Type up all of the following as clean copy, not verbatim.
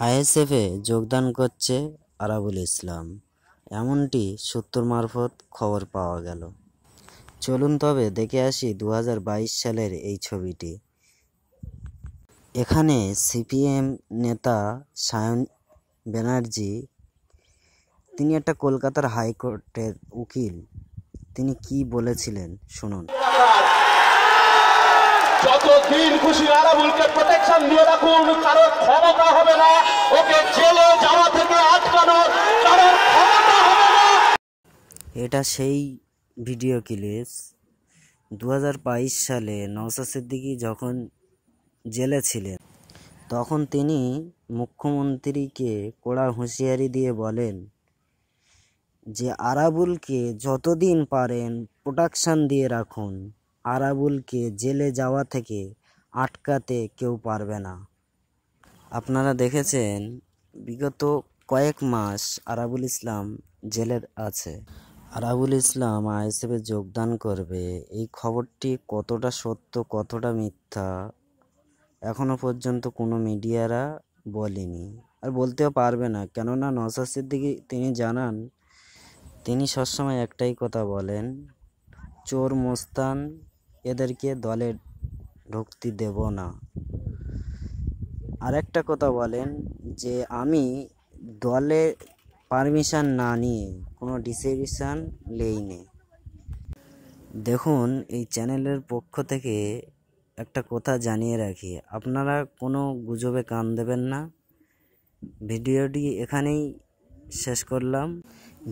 আইএসএফে যোগদান করছে আরাবুল ইসলাম, এমনটি সূত্র মারফত খবর পাওয়া গেল। চলুন তবে দেখে আসি 2022 সালের এই ছবিটি। এখানে সিপিএম নেতা সায়ন ব্যানার্জি, তিনি একটা কলকাতার হাইকোর্টের উকিল, তিনি কি বলেছিলেন শুনুন। যতদিন খুশি আরাবুলকে প্রোটেকশন দিয়ে রাখুন, কারোর ক্ষমতা হবে না ওকে জেলে যাওয়া থেকে আটকানোর, কারোর ক্ষমতা হবে না। এটা সেই ভিডিও ক্লিপস 2022 সালে নওশাদ সিদ্দিকী যখন জেলে ছিলেন, তখন তিনি মুখ্যমন্ত্রীকে কড়া হুঁশিয়ারি দিয়ে বলেন যে আরাবুলকে যতদিন পারেন প্রোটেকশন দিয়ে রাখুন, আরাবুলকে জেলে যাওয়া থেকে আটকাতে কেউ পারবে না। আপনারা দেখেছেন বিগত কয়েক মাস আরাবুল ইসলাম জেলে আছে। আরাবুল ইসলাম আইএসএফে যোগদান করবে, এই খবরটি কতটা সত্য কতটা মিথ্যা এখনো পর্যন্ত কোনো মিডিয়ারা বলেনি, আর বলতেও পারবে না। কেননা নওশাদ সিদ্দিকী তিনি জানান, তিনি সবসময় একটাই কথা বলেন, চোর মোস্তান এদেরকে দলে ঢুকতে দেব না। আর একটা কথা বলেন যে আমি দলে পারমিশন না নিয়ে কোনো ডিসিশন নেইনি। দেখুন, এই চ্যানেলের পক্ষ থেকে একটা কথা জানিয়ে রাখি, আপনারা কোনো গুজবে কান দেবেন না। ভিডিওটি এখানেই শেষ করলাম।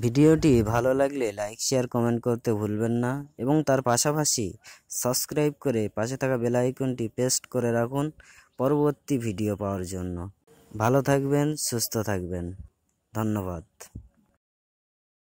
ভিডিওটি ভালো লাগলে লাইক শেয়ার কমেন্ট করতে ভুলবেন না, এবং তার পাশাপাশি সাবস্ক্রাইব করে পাশে থাকা বেল আইকনটি প্রেস করে রাখুন পরবর্তী ভিডিও পাওয়ার জন্য। ভালো থাকবেন, সুস্থ থাকবেন, ধন্যবাদ।